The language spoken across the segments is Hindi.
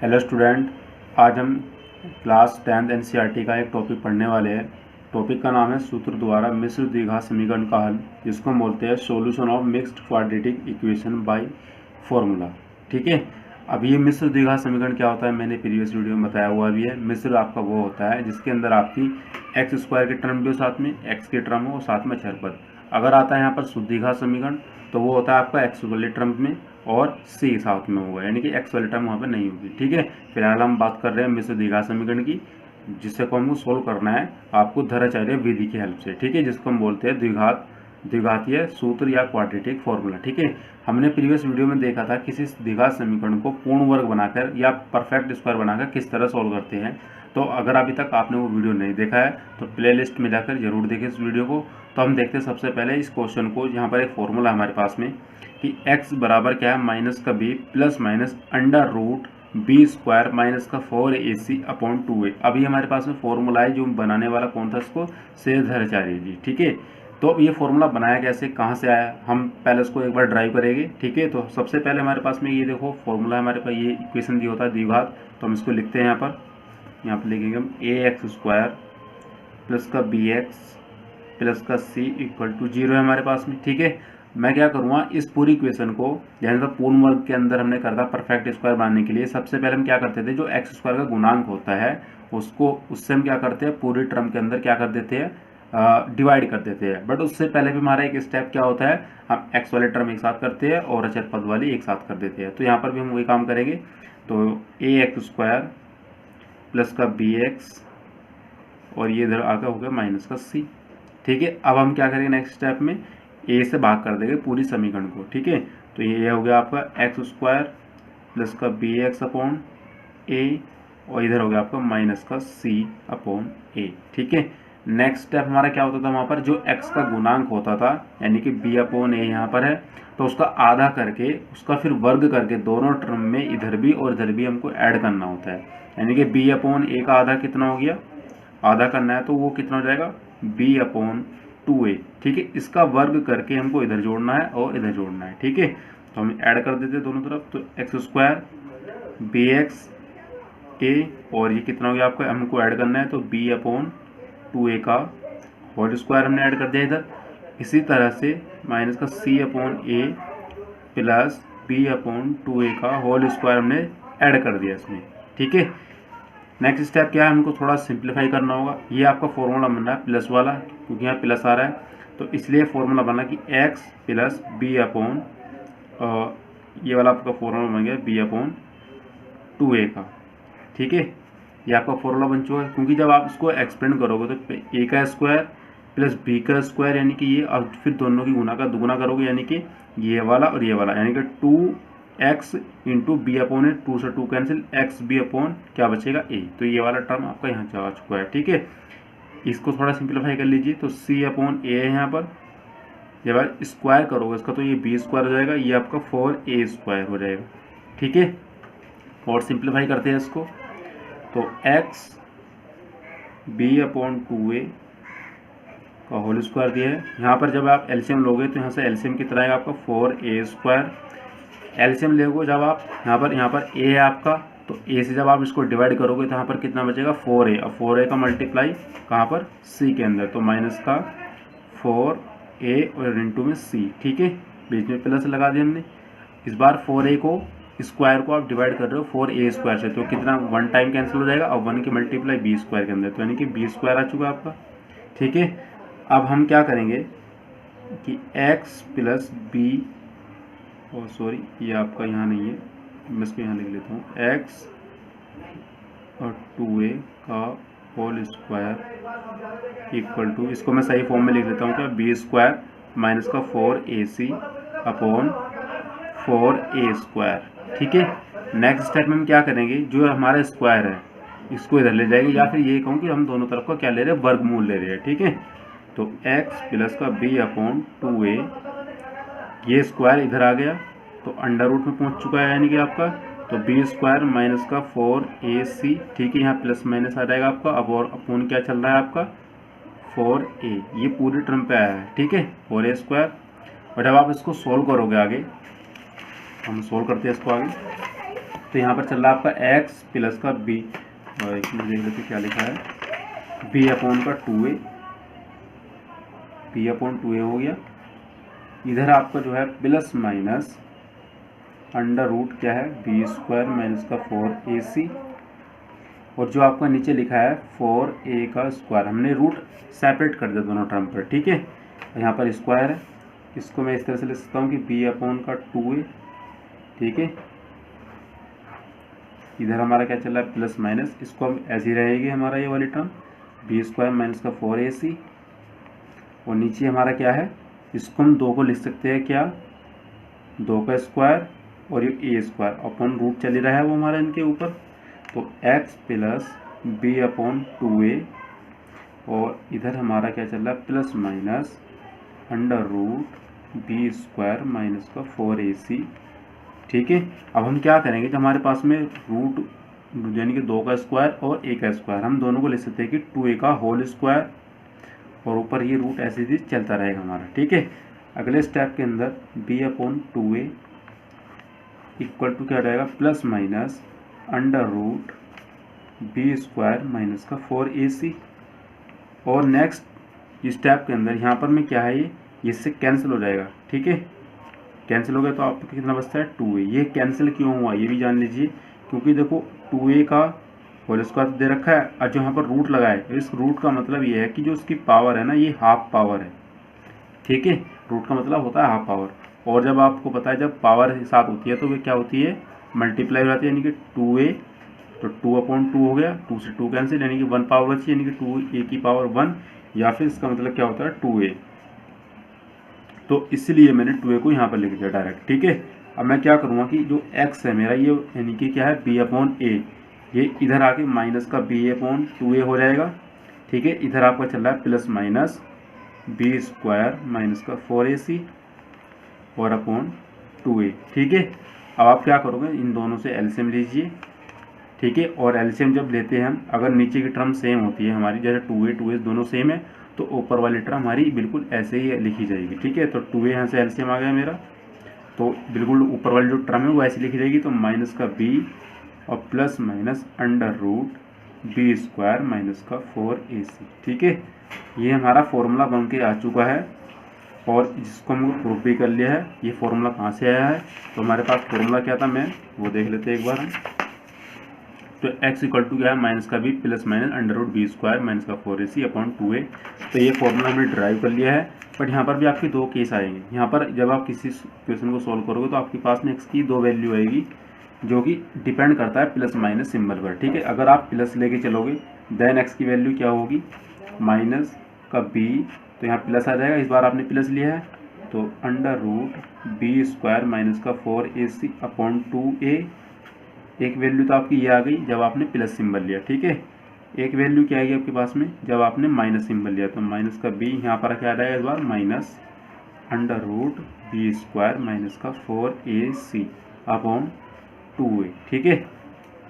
हेलो स्टूडेंट, आज हम क्लास 10th एनसीईआरटी का एक टॉपिक पढ़ने वाले हैं। टॉपिक का नाम है सूत्र द्वारा मिश्र द्विघात समीकरण का हल, जिसको हम बोलते हैं solution of mixed quadratic equation by formula. ठीक है। अब ये मिश्र द्विघात समीकरण क्या होता है मैंने प्रीवियस वीडियो में बताया हुआ भी है। मिश्र आपका वो होता है जिसके अंदर आपकी एक्स स्क्वायर की टर्म भी हो, साथ में एक्स की टर्म हो और साथ में चरपद। अगर आता है यहाँ पर शुद्ध द्विघात समीकरण तो वो होता है आपका एक्स वाले टर्म में और सी साथ में होगा, यानी कि एक्स वाली टर्म वहाँ पर नहीं होगी। ठीक है। फिलहाल हम बात कर रहे हैं मिश्र द्विघात समीकरण की, जिससे को हमको सोल्व करना है आपको धराचार्य विधि की हेल्प से। ठीक है, जिसको हम बोलते हैं द्विघातीय सूत्र या क्वाड्रेटिक फॉर्मूला। ठीक है। हमने प्रीवियस वीडियो में देखा था किसी द्विघात समीकरण को पूर्ण वर्ग बनाकर या परफेक्ट स्क्वायर बनाकर किस तरह सोल्व करते हैं। तो अगर अभी तक आपने वो वीडियो नहीं देखा है तो प्लेलिस्ट में जाकर जरूर देखें इस वीडियो को। तो हम देखते हैं सबसे पहले इस क्वेश्चन को। यहाँ पर एक फॉर्मूला हमारे पास में कि x बराबर क्या है माइनस का b plus minus under root B square minus का 4ac अपॉन 2a। अभी हमारे पास में फॉर्मूला है जो बनाने वाला कौन था, इसको शेषधराचार्य जी। ठीक है। तो ये फॉर्मूला बनाया कैसे, कहाँ से आया, हम पहले इसको एक बार ड्राइव करेंगे। ठीक है। तो सबसे पहले हमारे पास में ये देखो फॉर्मूला हमारे पास ये इक्वेशन दी होता है द्विघात, तो हम इसको लिखते हैं यहाँ पर लिखेंगे हम ax स्क्वायर प्लस का bx प्लस का c इक्वल टू 0 है हमारे पास में। ठीक है। मैं क्या करूँगा, इस पूरी इक्वेशन को जैसे तो पूर्ण वर्ग के अंदर हमने करता परफेक्ट स्क्वायर बनाने के लिए सबसे पहले हम क्या करते थे, जो एक्स स्क्वायर का गुणांक होता है उससे हम क्या करते हैं, पूरी टर्म के अंदर क्या कर देते हैं, डिवाइड कर देते हैं। बट उससे पहले भी हमारा एक स्टेप क्या होता है, हम एक्स वाले टर्म एक साथ करते हैं और अचर पद वाली एक साथ कर देते हैं। तो यहाँ पर भी हम वही काम करेंगे। तो ए एक्स स्क्वायर प्लस का बी एक्स और ये इधर आगे हो गया माइनस का सी। ठीक है। अब हम क्या करेंगे, नेक्स्ट स्टेप में ए से भाग कर देंगे पूरी समीकरण को। ठीक है। तो ये हो गया आपका एक्स स्क्वायर प्लस का बी एक्स अपॉन ए और इधर हो गया आपका माइनस का सी अपॉन ए। ठीक है। नेक्स्ट स्टेप हमारा क्या होता था, वहाँ पर जो एक्स का गुणांक होता था यानी कि बी अपॉन ए यहाँ पर है, तो उसका आधा करके उसका फिर वर्ग करके दोनों टर्म में इधर भी और इधर भी हमको ऐड करना होता है। यानी कि बी अपॉन ए का आधा कितना हो गया, आधा करना है तो वो कितना हो जाएगा, b अपॉन 2a। ठीक है। इसका वर्ग करके हमको इधर जोड़ना है और इधर जोड़ना है। ठीक है। तो हम ऐड कर देते हैं दोनों तरफ, तो एक्स स्क्वायर बी एक्स ए और ये कितना हो गया आपका, हमको ऐड करना है तो b अपॉन 2a का होल स्क्वायर हमने ऐड कर दिया इधर। इसी तरह से माइनस का c upon a plus b upon 2a का होल स्क्वायर हमने ऐड कर दिया इसमें। ठीक है। नेक्स्ट स्टेप क्या है, हमको थोड़ा सिंप्लीफाई करना होगा। ये आपका फॉर्मूला बन रहा है प्लस वाला, क्योंकि यहाँ प्लस आ रहा है तो इसलिए फॉर्मूला बना कि x प्लस बी अपॉन ये वाला आपका फॉर्मूला बन गया b अपॉन 2a का। ठीक है। ये आपका फॉर्मूला बन चुका है, क्योंकि जब आप इसको एक्सपेंड करोगे तो a का स्क्वायर प्लस b का स्क्वायर यानी कि ये, अब फिर दोनों की गुना का दुगुना करोगे यानी कि ये वाला और ये वाला, यानी कि 2x इंटू बी अपॉन ए, 2 से 2 कैंसिल, एक्स बी अपॉन क्या बचेगा a। तो ये वाला टर्म आपका यहाँ जा चुका है। ठीक है। इसको थोड़ा सिंप्लीफाई कर लीजिए तो c अपॉन ए है यहाँ पर, जब आप स्क्वायर करोगे इसका तो ये b स्क्वायर हो जाएगा, ये आपका 4a स्क्वायर हो जाएगा। ठीक है। और सिंप्लीफाई करते हैं इसको तो x b अपॉन 2a का होल स्क्वायर दिया है। यहाँ पर जब आप एलसीएम लोगे तो यहाँ से एलसीएम कितना आएगा आपका 4a स्क्वायर। एलसीएम लेगो जब आप यहाँ पर a है आपका, तो a से जब आप इसको डिवाइड करोगे तो यहाँ पर कितना बचेगा 4a। अब 4a का मल्टीप्लाई कहाँ पर, c के अंदर, तो माइनस का 4a और इंटू में c। ठीक है। बीच में प्लस लगा दिया हमने। इस बार 4a को स्क्वायर को आप डिवाइड कर रहे हो 4a स्क्वायर से, तो कितना 1 टाइम कैंसिल हो जाएगा और 1 की मल्टीप्लाई b स्क्वायर के अंदर, तो यानी कि b स्क्वायर आ चुका आपका। ठीक है। अब हम क्या करेंगे कि x प्लस बी, और सॉरी ये आपका यहाँ नहीं है, मैं इसको यहाँ लिख लेता हूँ, x और 2a का होल स्क्वायर इक्वल टू, इसको मैं सही फॉर्म में लिख लेता हूँ क्या, b स्क्वायर माइनस का 4ac अपॉन 4a स्क्वायर। ठीक है। नेक्स्ट स्टेप में हम क्या करेंगे, जो हमारा स्क्वायर है इसको इधर ले जाएंगे, या फिर ये कहूँ कि हम दोनों तरफ का क्या ले रहे हैं, वर्गमूल ले रहे हैं। ठीक है। तो x प्लस का b अपॉन 2a, ये स्क्वायर इधर आ गया तो अंडर रूट में पहुंच चुका है यानी कि आपका, तो बी स्क्वायर माइनस का 4ac। ठीक है। यहाँ प्लस माइनस आ जाएगा आपका, अब और अपॉन क्या चल रहा है आपका 4a, ये पूरी टर्म पे आया है। ठीक है, 4a स्क्वायर। और जब आप इसको सोल्व करोगे आगे, हम सोल्व करते हैं इसको आगे, तो यहाँ पर चल रहा है आपका x प्लस का b, देख लेते क्या लिखा है, b अपॉन का 2a, b अपॉन 2a हो गया। इधर आपका जो है प्लस माइनस अंडर रूट क्या है बी स्क्वायर माइनस का 4ac, और जो आपका नीचे लिखा है 4a का स्क्वायर, हमने रूट सेपरेट कर दिया दोनों टर्म पर, ठीक है। यहाँ पर स्क्वायर है, इसको मैं इस तरह से लिख सकता हूँ कि b अपॉन का 2a, ठीक है। इधर हमारा क्या चल रहा है प्लस माइनस, इसको हम ऐसी रहेगी हमारा ये वाली टर्म बी स्क्वायर माइनस का 4ac, और नीचे हमारा क्या है, इसको हम 2 को लिख सकते हैं क्या, 2 का स्क्वायर और ये a स्क्वायर अपॉन रूट चल रहा है वो हमारा इनके ऊपर, तो x plus b upon 2a, और इधर हमारा क्या चल रहा है plus minus under root B square minus का 4ac, ठीक है। अब हम क्या करेंगे, जब हमारे पास में रूट यानी कि 2 का स्क्वायर और a का स्क्वायर, हम दोनों को लिख सकते हैं कि 2a का होल स्क्वायर, और ऊपर ये रूट ऐसे ही चलता रहेगा हमारा, ठीक है। अगले स्टेप के अंदर b upon 2a equal to क्या रहेगा plus minus under root B square minus का 4ac, और नेक्स्ट स्टेप के अंदर यहाँ पर में क्या है, ये इससे कैंसिल हो जाएगा, ठीक है। कैंसिल हो गया तो आपको कितना बचता है 2a। ये कैंसिल क्यों हुआ ये भी जान लीजिए, क्योंकि देखो 2a का होल स्क्वायर दे रखा है, और जो यहाँ पर रूट लगा है, इस रूट का मतलब ये है कि जो उसकी पावर है ना ये हाफ पावर है, ठीक है। रूट का मतलब होता है हाफ पावर, और जब आपको पता है जब पावर के साथ होती है तो वे क्या होती है मल्टीप्लाई हो जाती है, यानी कि 2a, तो 2 अपॉन 2 हो गया, 2 से 2 कैंसिल, यानी कि 1 पावर बची, यानी कि 2a की पावर 1, या फिर इसका मतलब क्या होता है 2a, तो इसलिए मैंने 2a को यहाँ पर लिख दिया डायरेक्ट, ठीक है। अब मैं क्या करूँगा कि जो x है मेरा ये यानी कि क्या है b अपॉन a, ये इधर आके माइनस का b अपॉन 2a हो जाएगा, ठीक है। इधर आपका चल रहा है plus minus b square minus का 4ac और अपॉन 2a, ठीक है। अब आप क्या करोगे, इन दोनों से एलसीएम लीजिए, ठीक है। और एलसीएम जब लेते हैं हम, अगर नीचे की टर्म सेम होती है हमारी, जैसे 2a 2a दोनों सेम है, तो ऊपर वाली टर्म हमारी बिल्कुल ऐसे ही लिखी जाएगी, ठीक है। तो 2a यहाँ से एलसीएम आ गया मेरा, तो बिल्कुल ऊपर वाली जो टर्म है वो ऐसे लिखी जाएगी, तो माइनस का b और plus minus under root B square minus का 4ac, ठीक है। ये हमारा फॉर्मूला बन के आ चुका है, और जिसको हम प्रूफ भी कर लिया है। ये फॉर्मूला कहाँ से आया है, तो हमारे पास फॉर्मूला क्या था, मैं वो देख लेते हैं एक बार हम। तो x इक्वल टू क्या है माइनस का b plus minus under root B square minus का 4ac अपॉन 2a, तो ये फॉर्मूला हमने ड्राइव कर लिया है। बट यहाँ पर भी आपके 2 केस आएंगे। यहाँ पर जब आप किसी क्वेश्चन को सॉल्व करोगे तो आपके पास में x की 2 वैल्यू आएगी, जो कि डिपेंड करता है प्लस माइनस सिंबल पर, ठीक है। अगर आप प्लस लेके चलोगे देन x की वैल्यू क्या होगी माइनस का b, तो यहाँ प्लस आ जाएगा, इस बार आपने प्लस लिया है, तो under root B square minus का 4ac अपॉन 2a। एक वैल्यू तो आपकी ये आ गई जब आपने प्लस सिंबल लिया, ठीक है। एक वैल्यू क्या आएगी आपके पास में जब आपने माइनस सिंबल लिया, तो माइनस का b यहाँ पर क्या आ जाएगा इस बार minus under root B square minus का 4ac अपॉन 2a, ठीक है।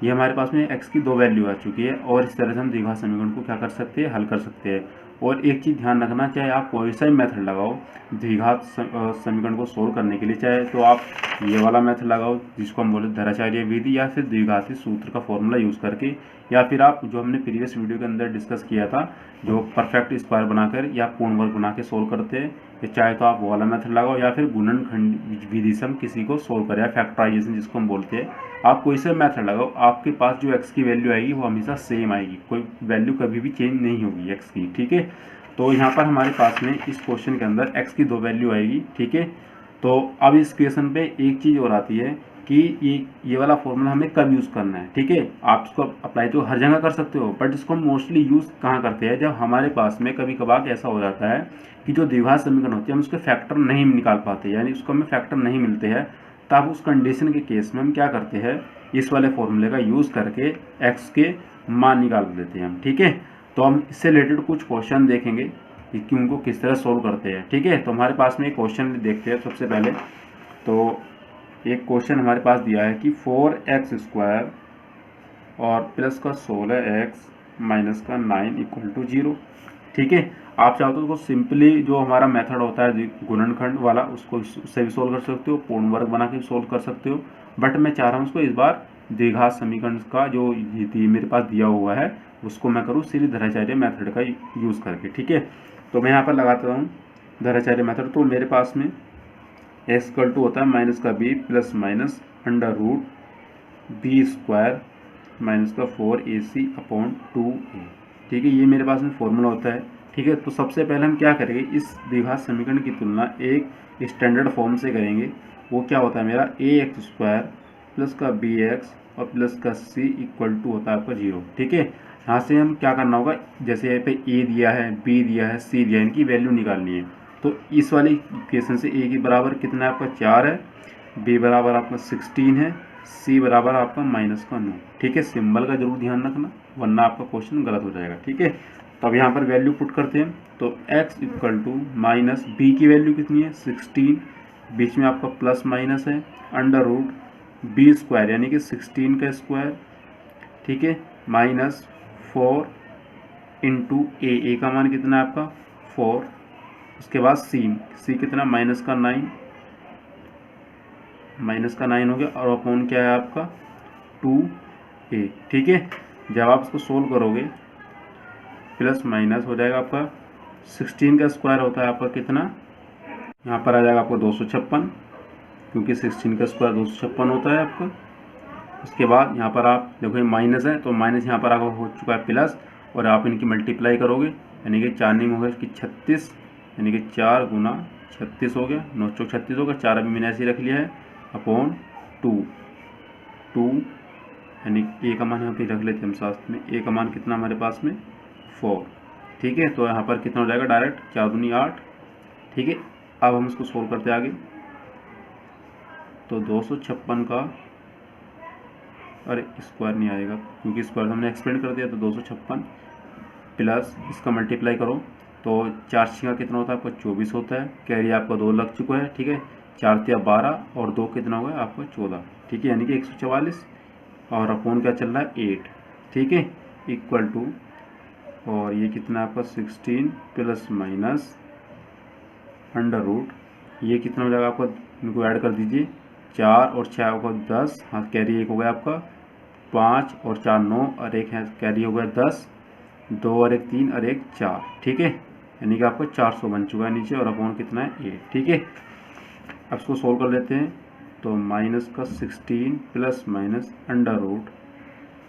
ये हमारे पास में x की 2 वैल्यू आ चुकी है, और इस तरह से हम द्विघात समीकरण को क्या कर सकते हैं, हल कर सकते हैं। और एक चीज़ ध्यान रखना, चाहे आप कोई सा भी मेथड लगाओ द्विघात समीकरण को सोल्व करने के लिए, चाहे तो आप ये वाला मेथड लगाओ जिसको हम बोले धराचार्य विधि, या फिर द्विघाती सूत्र का फॉर्मूला यूज़ करके, या फिर आप जो हमने प्रीवियस वीडियो के अंदर डिस्कस किया था जो परफेक्ट स्क्वायर बनाकर या पूर्ण वर्ग बना के सोल्व करते हैं, चाहे तो आप वो वाला मेथड लगाओ, या फिर गुणनखंड विधि से हम किसी को सोल्व करें, या फैक्टराइजेशन जिसको हम बोलते हैं, आप कोई सा मेथड लगाओ, आपके पास जो x की वैल्यू आएगी वो हमेशा सेम आएगी, कोई वैल्यू कभी भी चेंज नहीं होगी x की, ठीक है। तो यहाँ पर हमारे पास में इस क्वेश्चन के अंदर x की 2 वैल्यू आएगी, ठीक है। तो अब इस क्वेश्चन पे एक चीज़ और आती है कि ये वाला फॉर्मूला हमें कब यूज़ करना है, ठीक है। आप इसको अप्लाई तो हर जगह कर सकते हो, बट इसको हम मोस्टली यूज़ कहाँ करते हैं, जब हमारे पास में कभी कभार ऐसा हो जाता है कि जो द्विघात समीकरण होती है हम उसके फैक्टर नहीं निकाल पाते, यानी उसको हमें फैक्टर नहीं मिलते हैं, तब उस कंडीशन के केस में हम क्या करते हैं, इस वाले फॉर्मूले का यूज़ करके x के मान निकाल देते हैं हम, ठीक है। तो हम इससे रिलेटेड कुछ क्वेश्चन देखेंगे कि उनको किस तरह सोल्व करते हैं, ठीक है। तो हमारे पास में एक क्वेश्चन देखते हैं सबसे पहले। तो एक क्वेश्चन हमारे पास दिया है कि 4x स्क्वायर और प्लस का 16x माइनस का 9 इक्वल टू 0, ठीक है। आप चाहो तो उसको सिंपली जो हमारा मेथड होता है गुणनखंड वाला उसको उससे भी सोल्व कर सकते हो, पूर्ण वर्ग बना के सोल्व कर सकते हो, बट मैं चाह रहा हूँ उसको इस बार द्विघात समीकरण का जो मेरे पास दिया हुआ है उसको मैं करूँ सीधी धराचार्य मेथड का यूज़ करके। ठीक है, तो मैं यहाँ पर लगाता हूँ धराचार्य मेथड। तो मेरे पास में एक्स इक्वल टू होता है माइनस का b plus minus under root B square minus का 4ac अपॉन 2a। ठीक है, ये मेरे पास में फॉर्मूला होता है। ठीक है, तो सबसे पहले हम क्या करेंगे, इस द्विघात समीकरण की तुलना एक स्टैंडर्ड फॉर्म से करेंगे। वो क्या होता है मेरा ए एक्स स्क्वायर प्लस का बी एक्स और प्लस का सी इक्वल टू होता है आपका 0। ठीक है, यहाँ से हम क्या करना होगा, जैसे यहाँ पे ए दिया है, बी दिया है, सी दिया है, इनकी वैल्यू निकालनी है। तो इस वाली इक्वेशन से ए की बराबर कितना है आपका 4 है, बी बराबर आपका 16 है, सी बराबर आपका माइनस का 9। ठीक है, सिंबल का जरूर ध्यान रखना वरना आपका क्वेश्चन गलत हो जाएगा। ठीक है, तो अब यहाँ पर वैल्यू पुट करते हैं। तो x equal to minus b की वैल्यू कितनी है 16, बीच में आपका प्लस माइनस है, अंडर रूट बी स्क्वायर यानी कि 16 का स्क्वायर। ठीक है, माइनस 4 इंटू ए का मान कितना है आपका 4, उसके बाद सी कितना माइनस का 9 हो गया, और अपॉन क्या है आपका 2a। ठीक है, जब आप इसको सोल्व करोगे प्लस माइनस हो जाएगा आपका 16 का स्क्वायर होता है आपका कितना, यहाँ पर आ जाएगा आपको 256, क्योंकि 16 का स्क्वायर 256 होता है आपका। उसके बाद यहाँ पर आप देखो ये माइनस है, तो माइनस यहाँ पर आपका हो चुका है प्लस, और आप इनकी मल्टीप्लाई करोगे यानी कि 4 नहीं होगा कि 36, यानी कि 4 गुना 36 हो गया, 9 चौक 36 होगा, 4 अभी मैंने ऐसे ही रख लिया है, अपॉन 2 यानी ए का मान यहाँ पे रख लेते हैं हम साथ में। ए का मान कितना हमारे पास में 4। ठीक है, तो यहाँ पर कितना हो जाएगा डायरेक्ट 4 दूनी 8। ठीक है, अब हम इसको सोल्व करते आगे। तो 256 का, अरे स्क्वायर नहीं आएगा क्योंकि स्क्वायर हमने एक्सपेंड कर दिया, तो 256 प्लस इसका मल्टीप्लाई करो तो 4 का कितना होता है आपका 24 होता है, कैरी आपका 2 लग चुका है। ठीक है, 4 तिया 12 और 2 कितना होगा आपका 14। ठीक है, यानी कि 144, और अपॉन क्या चल रहा है 8। ठीक है, इक्वल टू, और ये कितना आपका 16 प्लस माइनस अंडर रूट, ये कितना हो जाएगा आपका, इनको ऐड कर दीजिए, 4 और 6 होगा 10, हाँ कैरी 1 हो गया आपका 5 और 4 9, और 1 है कैरी हो गया 10, 2 और 1 3 और 1 4। ठीक है, यानी कि आपका 400 बन चुका है नीचे, और अपॉन कितना है 8। ठीक है, अब इसको सोल्व कर लेते हैं। तो माइनस का 16 प्लस माइनस अंडर रूट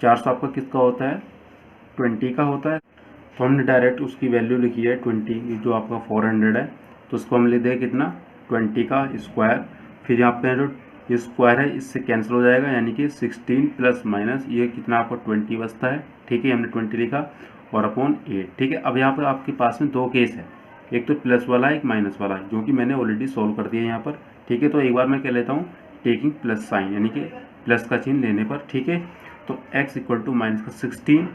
400 आपका किसका होता है 20 का होता है, तो हमने डायरेक्ट उसकी वैल्यू लिखी है 20, जो आपका 400 है, तो उसको हम लिख दें कितना 20 का स्क्वायर। फिर यहाँ पे जो ये स्क्वायर है इससे कैंसिल हो जाएगा, यानी कि 16 प्लस माइनस ये कितना आपको 20 बचता है। ठीक है, हमने 20 लिखा, और अपॉन 8। ठीक है, अब यहाँ पर आपके पास में 2 केस है, एक तो प्लस वाला है, एक माइनस वाला है, जो कि मैंने ऑलरेडी सोल्व कर दिया है यहाँ पर। ठीक है, तो एक बार मैं कह लेता हूँ टेकिंग प्लस साइन, यानी कि प्लस का चिन्ह लेने पर। ठीक है, तो x इक्वल टू माइनस का 16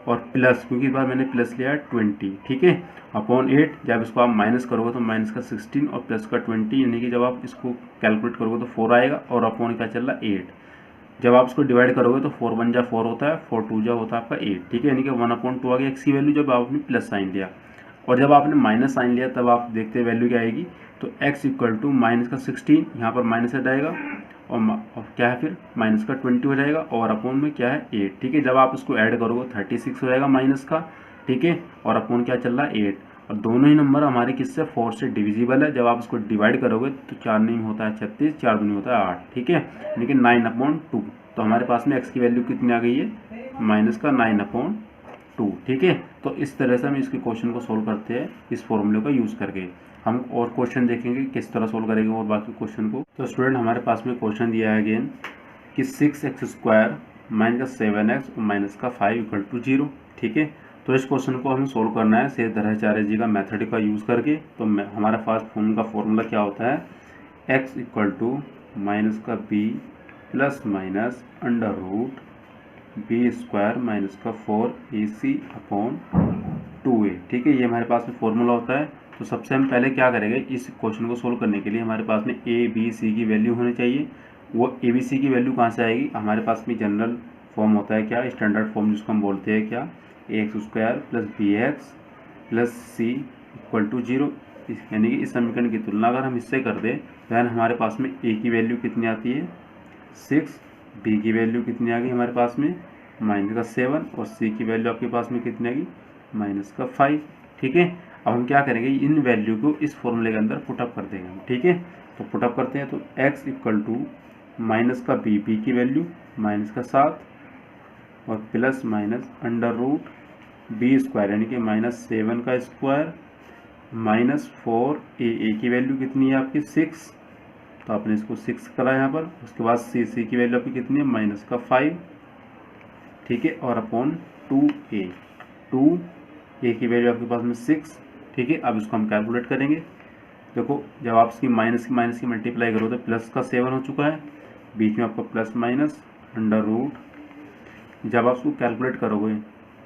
और प्लस, क्योंकि इस बार मैंने प्लस लिया है 20। ठीक है, अपॉन 8, जब इसको आप माइनस करोगे तो माइनस का 16 और प्लस का 20, यानी कि जब आप इसको कैलकुलेट करोगे तो 4 आएगा, और अपॉन क्या चल रहा है 8। जब आप इसको डिवाइड करोगे तो 4 1 जा 4 होता है, 4 2 जा होता है आपका 8। ठीक है, यानी कि 1/2 आ गया x की वैल्यू जब आपने प्लस साइन लिया, और जब आपने माइनस साइन लिया तब आप देखते हैं वैल्यू क्या आएगी। तो x इक्वल टू माइनस का 16, यहाँ पर माइनस आ जाएगा, और क्या है फिर माइनस का 20 हो जाएगा, और अपॉन में क्या है 8। ठीक है, जब आप इसको ऐड करोगे 36 हो जाएगा माइनस का। ठीक है, और अपॉन क्या चल रहा है 8, और दोनों ही नंबर हमारे किससे 4 से डिविजिबल है। जब आप इसको डिवाइड करोगे तो 4 नहीं होता है 36, 4 दूनी होता है 8। ठीक है, लेकिन 9/2, तो हमारे पास में x की वैल्यू कितनी आ गई है माइनस का 9/2। ठीक है, तो इस तरह से हम इसके क्वेश्चन को सोल्व करते हैं इस फॉर्मूले का यूज़ करके। हम और क्वेश्चन देखेंगे किस तरह सोल्व करेंगे और बाकी क्वेश्चन को। तो स्टूडेंट हमारे पास में क्वेश्चन दिया है अगेन कि 6x स्क्वायर माइनस का 7x और माइनस का 5 इक्वल टू 0। ठीक है, तो इस क्वेश्चन को हमें सोल्व करना है शेष धराचार्य जी का मेथड का यूज़ करके। तो हमारे पास का फॉर्मूला क्या होता है, x इक्वल टू माइनस का b plus minus under root B square minus का 4ac अपॉन 2a। ठीक है, ये हमारे पास में फॉर्मूला होता है। तो सबसे हम पहले क्या करेंगे, इस क्वेश्चन को सोल्व करने के लिए हमारे पास में a b c की वैल्यू होनी चाहिए। वो a b c की वैल्यू कहाँ से आएगी, हमारे पास में जनरल फॉर्म होता है क्या, स्टैंडर्ड फॉर्म जिसको हम बोलते हैं क्या, ax square plus bx plus c equal to 0। यानी कि इस समीकरण की तुलना अगर हम इससे कर दें तो हमारे पास में a की वैल्यू कितनी आती है 6, बी की वैल्यू कितनी आ गई हमारे पास में -7 और सी की वैल्यू आपके पास में कितनी आ गई -5। ठीक है, अब हम क्या करेंगे, इन वैल्यू को इस फॉर्मूले के अंदर पुटअप कर देंगे हम। ठीक है, तो पुटअप करते हैं, तो x इक्वल टू -b की वैल्यू -7 और plus minus under root B square यानी कि -7 का स्क्वायर -4 ए की वैल्यू कितनी है आपकी 6, तो आपने इसको 6 करा यहाँ पर। उसके बाद सी की वैल्यू आपकी कितनी है -5। ठीक है, और अपॉन 2a की वैल्यू आपके पास में 6। ठीक है, अब इसको हम कैलकुलेट करेंगे। देखो, जब आप इसकी माइनस की मल्टीप्लाई करो तो प्लस का 7 हो चुका है, बीच में आपका प्लस माइनस अंडर रूट, जब आप इसको कैलकुलेट करोगे,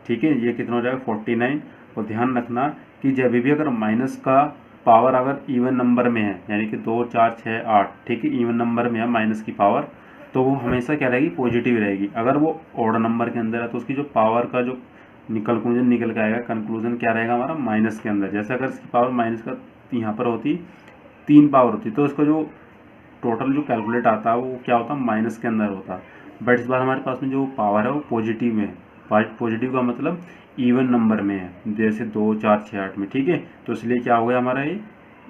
ठीक है, ये कितना हो जाएगा 49। और ध्यान रखना कि जब भी अगर माइनस का पावर अगर इवन नंबर में है, यानी कि 2 4 6 8, ठीक है, इवन नंबर में है माइनस की पावर, तो वो हमेशा क्या रहेगी, पॉजिटिव रहेगी। अगर वो ऑड नंबर के अंदर है तो उसकी जो पावर का जो कंक्लूजन निकल के आएगा, कंक्लूजन क्या रहेगा हमारा माइनस के अंदर। जैसे अगर इसकी पावर माइनस का यहाँ पर होती 3 पावर होती, तो इसका जो टोटल जो कैलकुलेट आता है वो क्या होता है, माइनस के अंदर होता। बट इस बार हमारे पास में जो पावर है वो पॉजिटिव में है। पॉजिटिव का मतलब इवन नंबर में है, जैसे 2 4 6 8 में। ठीक है, तो इसलिए क्या हो गया हमारा, ये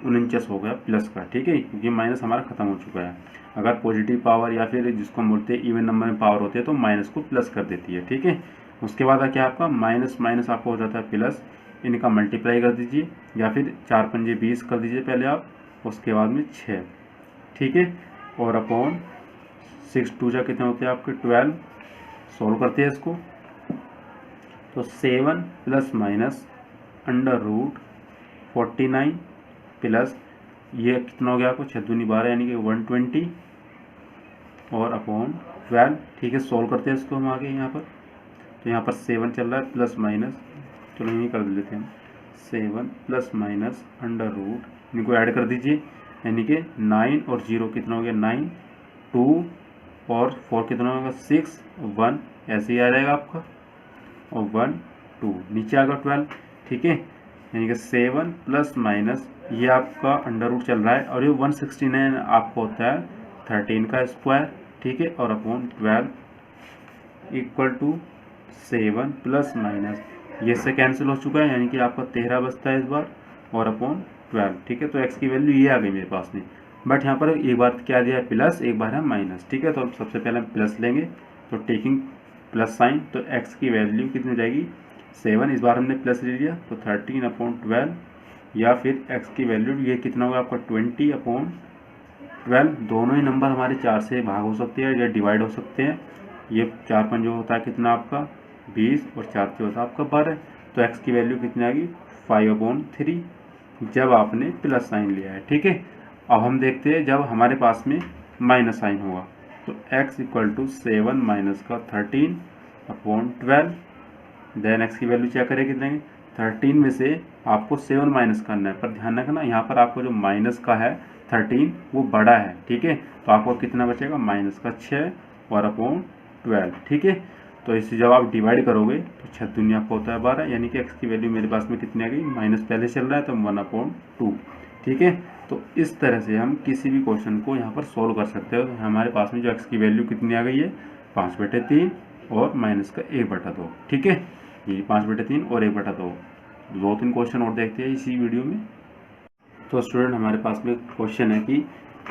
49 हो गया प्लस का। ठीक है, क्योंकि माइनस हमारा खत्म हो चुका है। अगर पॉजिटिव पावर या फिर जिसको हम बोलते हैं इवन नंबर में पावर होती है तो माइनस को प्लस कर देती है। ठीक है, उसके बाद क्या आपका माइनस माइनस आपको हो जाता है प्लस, इनका मल्टीप्लाई कर दीजिए या फिर 4 पंजे 20 कर दीजिए पहले आप, उसके बाद में 6। ठीक है, और अपॉन 6 2 जा कितने होते हैं आपके 12। सॉल्व करते हैं इसको, तो 7 plus minus under root 49 plus ये कितना हो गया आपको 6 दूनी 12 यानी कि 120 और अपॉन 12। ठीक है, सॉल्व करते हैं इसको हम आगे यहाँ पर, तो यहाँ पर 7 चल रहा है प्लस माइनस, चलो यही कर लेते हैं हम, 7 प्लस माइनस अंडर रूट, इनको ऐड कर दीजिए, यानी कि 9 और 0 कितना हो गया 9, 2 और 4 कितना होगा 6, 1 ऐसे ही आ जाएगा आपका, और 1 2 नीचे आएगा 12। ठीक है, यानी कि 7 प्लस माइनस ये आपका अंडर रूट चल रहा है, और ये 169 आपको होता है 13 का स्क्वायर। ठीक है, और upon 12 equal to 7 plus minus ये से कैंसिल हो चुका है, यानी कि आपका 13 बचता है इस बार, और अपॉन 12। ठीक है, तो x की वैल्यू ये आ गई मेरे पास में। बट यहाँ पर एक बार क्या दिया है प्लस, एक बार है माइनस। ठीक है, तो अब सबसे पहले हम प्लस लेंगे, तो टेकिंग प्लस साइन, तो x की वैल्यू कितनी हो जाएगी 7, इस बार हमने प्लस ले लिया, तो 13 अपॉन 12, या फिर x की वैल्यू ये कितना होगा आपका 20 अपॉन 12। दोनों ही नंबर हमारे 4 से भाग हो सकते हैं या डिवाइड हो सकते हैं। ये 4 5 जो होता है कितना आपका 20 और 4 से होता है आपका 12। तो x की वैल्यू कितनी आ गई 5/3, जब आपने प्लस साइन लिया है। ठीक है, अब हम देखते हैं जब हमारे पास में माइनस साइन होगा, तो x इक्वल टू 7 माइनस का 13 अपॉन 12, देन x की वैल्यू चेक करें कितने, 13 में से आपको 7 माइनस करना है, पर ध्यान रखना यहाँ पर आपको जो माइनस का है 13 वो बड़ा है। ठीक है, तो आपको कितना बचेगा माइनस का 6 और अपॉन 12। ठीक है, तो इसे जब आप डिवाइड करोगे तो 6 दूनी आपको होता है 12, यानी कि x की वैल्यू मेरे पास में कितनी आ गई, माइनस पहले चल रहा है तो 1/2। ठीक है, तो इस तरह से हम किसी भी क्वेश्चन को यहाँ पर सोल्व कर सकते हो। तो हमारे पास में जो x की वैल्यू कितनी आ गई है 5/3 और माइनस का 1/2। ठीक है, ये 5/3 और 1/2। 2-3 क्वेश्चन और देखते हैं इसी वीडियो में। तो स्टूडेंट हमारे पास में क्वेश्चन है कि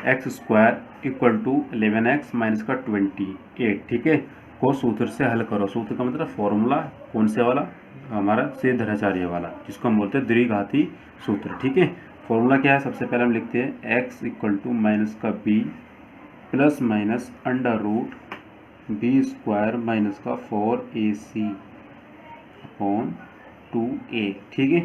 x² equal to 11x minus का 28। ठीक है, को सूत्र से हल करो। सूत्र का मतलब फॉर्मूला कौन से वाला, हमारा सेधराचार्य वाला, जिसको हम बोलते हैं द्विघाती सूत्र। ठीक है, फॉर्मूला क्या है, सबसे पहले हम लिखते हैं x इक्वल टू माइनस का b plus minus under root b² minus का 4ac अपॉन 2a। ठीक है,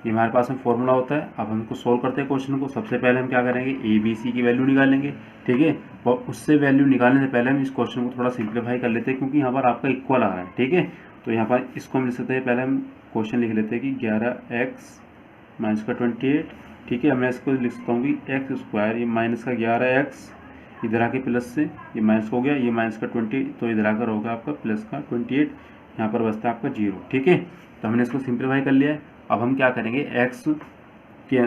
ये हमारे पास में फॉर्मूला होता है। अब हमको सोल्व करते हैं क्वेश्चन को। सबसे पहले हम क्या करेंगे, ए बी सी की वैल्यू निकालेंगे। ठीक है, और उससे वैल्यू निकालने से पहले हम इस क्वेश्चन को थोड़ा सिंप्लीफाई कर लेते हैं, क्योंकि यहाँ पर आपका इक्वल आ रहा है। ठीक है, तो यहाँ पर इसको हम लिख सकते हैं, पहले हम क्वेश्चन लिख लेते हैं कि 11x माइनस का 28। ठीक है, मैं इसको लिख सकता हूँ कि x², ये माइनस का 11x, इधर आके प्लस से ये माइनस हो गया, ये माइनस का 20, तो इधर आकर होगा आपका प्लस का 28, यहाँ पर बचता है आपका 0। ठीक है, तो हमने इसको सिंप्लीफाई कर लिया है। अब हम क्या करेंगे, x की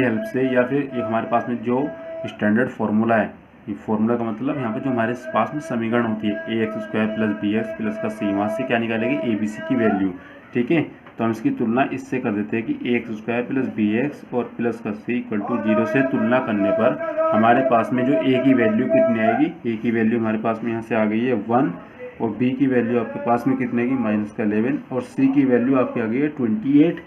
हेल्प से, या फिर एक हमारे पास में जो स्टैंडर्ड फार्मूला है, ये फॉर्मूला का मतलब यहाँ पे जो हमारे पास में समीकरण होती है A X square plus B X plus का सी, वहाँ से क्या निकालेंगे ए बी सी की वैल्यू, ठीक है। तो हम इसकी तुलना इससे कर देते हैं कि A X square plus B X और प्लस का सी इक्वल टू 0 से तुलना करने पर हमारे पास में जो ए की वैल्यू कितनी आएगी, ए की वैल्यू हमारे पास में यहाँ से आ गई है 1, और बी की वैल्यू आपके पास में कितने की माइनस का 11, और सी की वैल्यू आपकी आ गई है 28,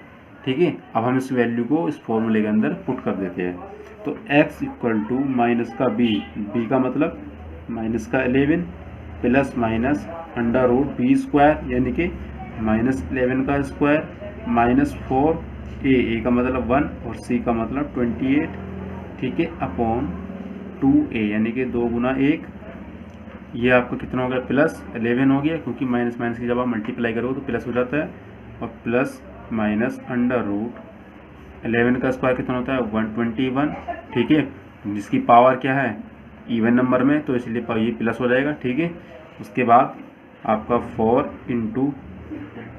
ठीक है। अब हम इस वैल्यू को इस फॉर्मूले के अंदर पुट कर देते हैं। तो x इक्वल टू माइनस का b, b का मतलब माइनस का 11 plus minus under root B square यानी कि माइनस 11 का स्क्वायर माइनस 4, ए का मतलब 1 और c का मतलब 28, ठीक है, अपॉन 2a यानी कि 2 गुना 1, ये आपका कितना हो गया प्लस 11 हो गया, क्योंकि माइनस माइनस की जब आप मल्टीप्लाई करोगे तो प्लस हो जाता है, और प्लस माइनस अंडर रूट 11 का स्क्वायर कितना होता है 121, ठीक है, जिसकी पावर क्या है इवन नंबर में, तो इसलिए ये प्लस हो जाएगा, ठीक है। उसके बाद आपका 4 इंटू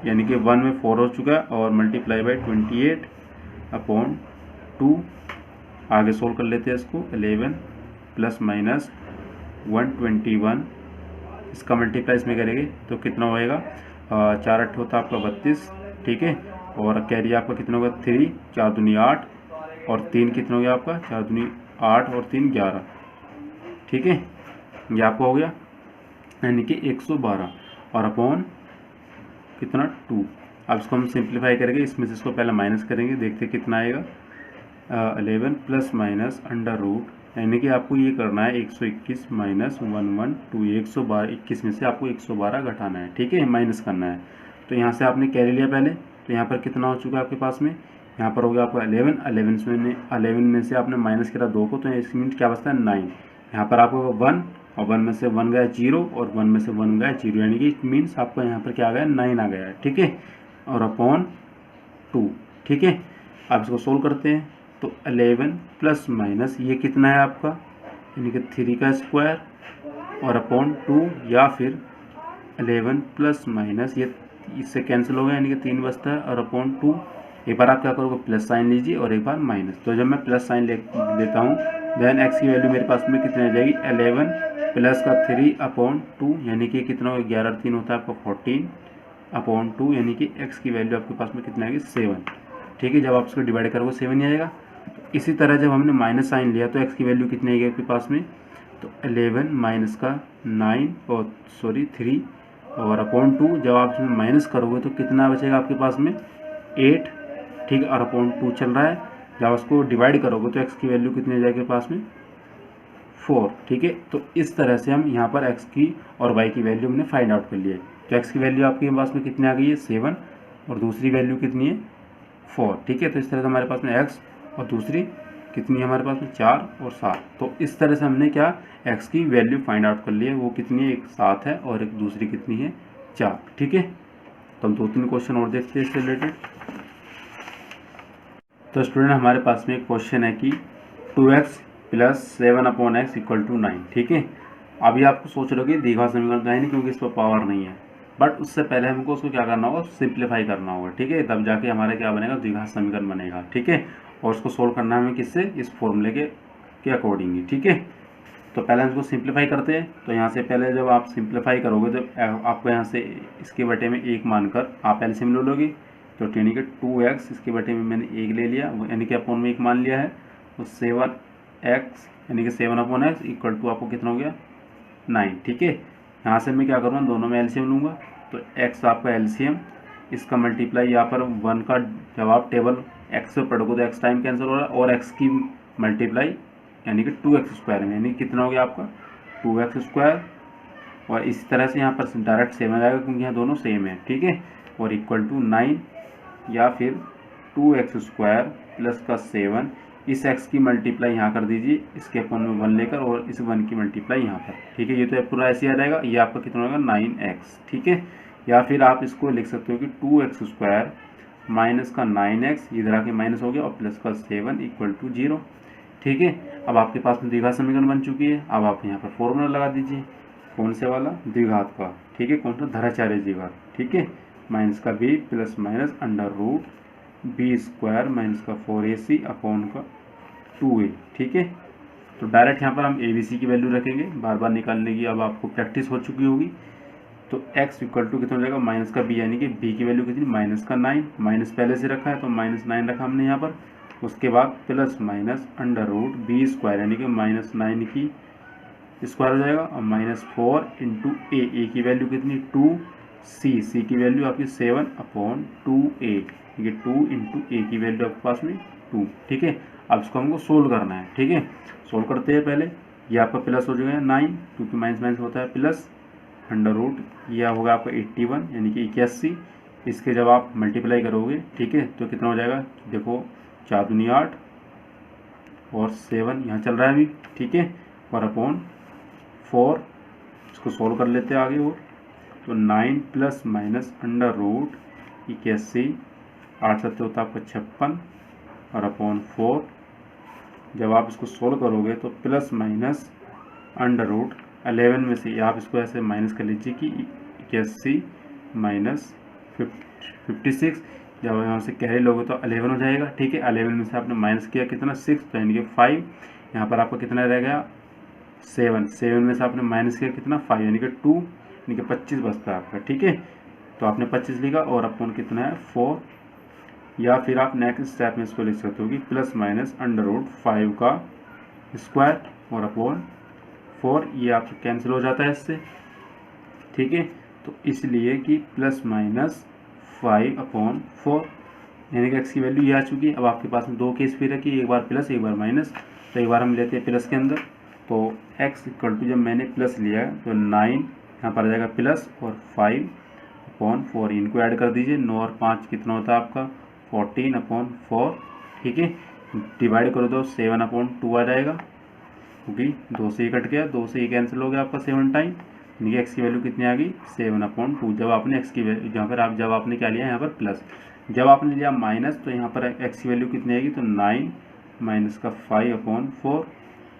यानी कि 1 में 4 हो चुका है और मल्टीप्लाई बाई 28 अपॉन 2, आगे सोल्व कर लेते हैं इसको, 11 प्लस माइनस 121, इसका मल्टीप्लाई इसमें करेंगे तो कितना होएगा 4 8 होता है आपका 32, ठीक है, और कैरी आपका कितना होगा 3, 4 दूनी 8 और 3 कितना हो गया आपका 4 दूनी 8 और 3 11, ठीक है, ये आपका हो गया यानी कि 112 और अपॉन कितना 2। अब इसको हम सिंप्लीफाई करेंगे, इसमें से इसको पहले माइनस करेंगे, देखते कितना आएगा 11 प्लस माइनस अंडर रूट यानी कि आपको ये करना है 121 माइनस 112, 112 21 में से आपको 112 घटाना है, ठीक है, माइनस करना है। तो यहाँ से आपने कैरी लिया पहले, तो यहाँ पर कितना हो चुका है आपके पास में, यहाँ पर हो गया आपका 11 में से आपने माइनस करा 2 को, तो इसके मीन क्या बचता है 9, यहाँ पर आपको 1 और 1 में से 1 गया 0 और 1 में से 1 गया 0, यानी कि इट मीन्स आपको यहाँ पर क्या आ गया 9 आ गया है, ठीक है, और अपॉन 2, ठीक है। अब इसको सोल्व करते हैं, तो 11 प्लस माइनस ये कितना है आपका यानी कि 3 का स्क्वायर और अपॉन 2, या फिर 11 प्लस माइनस ये इससे कैंसिल हो गया यानी कि 3 बचता है और अपॉन 2, एक बार आप क्या करोगे प्लस साइन लीजिए और एक बार माइनस, तो जब मैं प्लस साइन लेता हूँ देन एक्स की वैल्यू मेरे पास में कितनी आ जाएगी 11 प्लस का 3 अपॉन 2 यानी कि कितना हो 11 3 होता है आपका 14 अपॉन 2 यानी कि एक्स की वैल्यू आपके पास में कितना आएगी 7, ठीक है। जब आप इसको डिवाइड करोगे 7 ही आएगा। इसी तरह जब हमने माइनस साइन लिया तो एक्स की वैल्यू कितनी आएगी आपके पास में, तो 11 माइनस का 3 और अपॉन 2, जब आप इसमें माइनस करोगे तो कितना बचेगा आपके पास में 8, ठीक है, और अपॉन 2 चल रहा है, जब उसको डिवाइड करोगे तो एक्स की वैल्यू कितनी आ जाएगी आपके पास में 4, ठीक है। तो इस तरह से हम यहाँ पर एक्स की और वाई की वैल्यू हमने फाइंड आउट कर लिया है। तो एक्स की वैल्यू आपके पास में कितनी आ गई है 7 और दूसरी वैल्यू कितनी है 4, ठीक है। तो इस तरह से हमारे पास में एक्स और दूसरी कितनी है हमारे पास में 4 और 7, तो इस तरह से हमने क्या एक्स की वैल्यू फाइंड आउट कर ली है, वो कितनी है एक 7 है और एक दूसरी कितनी है 4, ठीक है। तो हम 2-3 क्वेश्चन और देखते हैं इससे रिलेटेड। तो स्टूडेंट हमारे पास में एक क्वेश्चन है कि 2x plus 7/x equal to 9, ठीक है। अभी आपको सोच रहे हो कि द्विघात समीकरण तो है नहीं क्योंकि इस पर पावर नहीं है, बट उससे पहले हमको उसको क्या करना होगा सिंप्लीफाई करना होगा, ठीक है, तब जाके हमारा क्या बनेगा द्विघात समीकरण बनेगा, ठीक है। और उसको सोल्व करना है हमें किससे, इस फॉर्मूले के अकॉर्डिंग ही, ठीक है। तो पहले हम इसको सिंप्लीफाई करते हैं। तो यहाँ से पहले जब आप सिंप्लीफाई करोगे तो आपको यहाँ से इसके बटे में 1 मानकर आप एलसीएम ले लोगे, तो यानी कि 2x इसके बटे में मैंने 1 ले लिया यानी कि अपॉन में 1 मान लिया है, तो 7x यानी कि 7/x इक्वल टू आपको कितना हो गया 9, ठीक है। यहाँ से मैं क्या करूँगा दोनों में एलसीएम लूँगा, तो x आपका एलसीएम, इसका मल्टीप्लाई यहाँ पर 1 का जब आप टेबल x पे पढ़ोगे तो x टाइम कैंसिल हो रहा है, और x की मल्टीप्लाई यानी कि 2x स्क्वायर में यानी कितना हो गया आपका 2x स्क्वायर, और इसी तरह से यहाँ पर डायरेक्ट 7 आ जाएगा क्योंकि यहाँ दोनों सेम है, ठीक है, और इक्वल टू 9 या फिर 2x स्क्वायर प्लस का 7, इस x की मल्टीप्लाई यहाँ कर दीजिए इसके अपॉन में 1 लेकर, और इस 1 की मल्टीप्लाई यहाँ पर, ठीक है। ये तो पूरा ऐसे आ जाएगा, ये आपका कितना होगा 9x, ठीक है। या फिर आप इसको लिख सकते हो कि 2x स्क्वायर माइनस का 9x, इधर आके माइनस हो गया, और प्लस का 7 इक्वल टू 0, ठीक है। अब आपके पास में द्विघात समीकरण बन चुकी है। अब आप यहाँ पर फॉर्मूला लगा दीजिए, कौन से वाला द्विघात का, ठीक है, कौन सा धराचार्य द्विघात, ठीक है, माइनस का b plus minus under root b square minus का 4ac अपॉन का 2a, ठीक है। तो डायरेक्ट यहाँ पर हम ABC की वैल्यू रखेंगे, बार बार निकालने की अब आपको प्रैक्टिस हो चुकी होगी। तो x इक्वल टू कितना हो जाएगा, माइनस का b, यानी कि b की वैल्यू कितनी, -9, माइनस पहले से रखा है तो -9 रखा हमने यहाँ पर। उसके बाद plus minus under root B square, यानी कि -9 की स्क्वायर हो जाएगा, और -4 इंटू ए की वैल्यू कितनी 2c की वैल्यू आपकी 7/2a, ठीक है 2 इंटू ए की वैल्यू आपके पास में 2, ठीक है। अब इसको हमको सोल्व करना है, ठीक है। सोल्व करते हैं पहले, ये आपका प्लस हो जाएगा 9, क्योंकि माइनस होता है प्लस, अंडर रूट यह होगा आपका 81 यानी कि 81। इसके जब आप मल्टीप्लाई करोगे, ठीक है, तो कितना हो जाएगा, देखो 4 दूनी 8 और 7 यहाँ चल रहा है अभी, ठीक है, और अपॉन 4। इसको सोल्व कर लेते हैं आगे, और तो 9 प्लस माइनस अंडर रूट 81, 8 7 होता है आपका 56 और अपॉन 4। जब आप इसको सोल्व करोगे तो प्लस माइनस अंडर रूट 11 में से आप इसको ऐसे माइनस कर लीजिए कि 81 माइनस 56, जब यहाँ से कैरी लोगे तो 11 हो जाएगा, ठीक है। 11 में से आपने माइनस किया कितना 6, तो यानी कि 5, यहाँ पर आपका कितना रह गया 7 में से आपने माइनस किया कितना 5, यानी कि 2, यानी कि 25 बचता है आपका, ठीक है। तो आपने 25 लिखा और अपॉन कितना है 4, या फिर आप नेक्स्ट स्टेप में इसको लिख सकते हो कि प्लस माइनस अंडर रूट 5 का स्क्वायर और अपॉन 4, ये आपको कैंसिल हो जाता है इससे, ठीक है। तो इसलिए कि प्लस माइनस 5/4, यानी कि x की वैल्यू ये आ चुकी है। अब आपके पास में दो केस फिर है कि एक बार प्लस एक बार माइनस, तो एक बार हम लेते हैं प्लस के अंदर। तो x इक्वल टू जब मैंने प्लस लिया है तो 9 यहाँ पर आ जाएगा प्लस और 5/4, इनको ऐड कर दीजिए, 9 और 5 कितना होता है आपका 14/4, ठीक है। डिवाइड करो तो 7/2 आ जाएगा, क्योंकि 2 से ही कट गया, 2 से ही कैंसिल हो गया आपका 7 टाइम, यानी कि x की वैल्यू कितनी आ गई 7/2। जब आपने x की वैल्यू यहाँ पर जब आपने क्या लिया यहाँ पर प्लस, जब आपने लिया माइनस तो यहाँ पर x की वैल्यू कितनी आएगी, तो 9 माइनस का 5/4,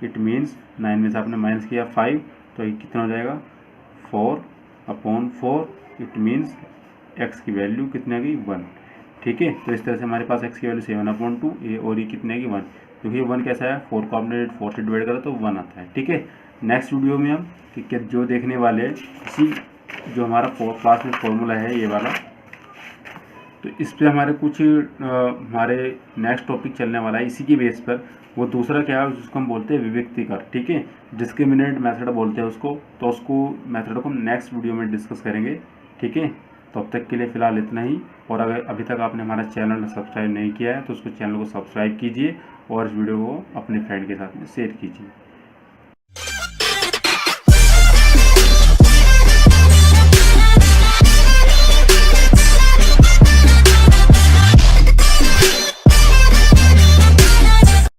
इट मीन्स 9 में से आपने माइनस किया 5, तो ये कितना हो जाएगा 4/4, इट मीन्स x की वैल्यू कितनी आ गई 1, ठीक है। तो इस तरह से हमारे पास x की वैल्यू 7/2, ये और ये कितनी आएगी 1, क्योंकि 1 कैसा है 4 को आपने 4 से डिवाइड करा तो 1 आता है, ठीक है। नेक्स्ट वीडियो में हम कि जो देखने वाले हैं इसी जो हमारा क्लास में फॉर्मूला है ये वाला, तो इस पे हमारे कुछ हमारे नेक्स्ट टॉपिक चलने वाला है इसी की बेस पर। वो दूसरा क्या है जिसको हम बोलते हैं विविक्तिकर, ठीक है, डिस्क्रिमिनेंट मेथड बोलते हैं उसको। तो उसको मेथड को हम नेक्स्ट वीडियो में डिस्कस करेंगे, ठीक है। तो अब तक के लिए फ़िलहाल इतना ही, और अगर अभी तक आपने हमारा चैनल सब्सक्राइब नहीं किया है तो उसको चैनल को सब्सक्राइब कीजिए और इस वीडियो को अपने फ्रेंड के साथ में शेयर कीजिए।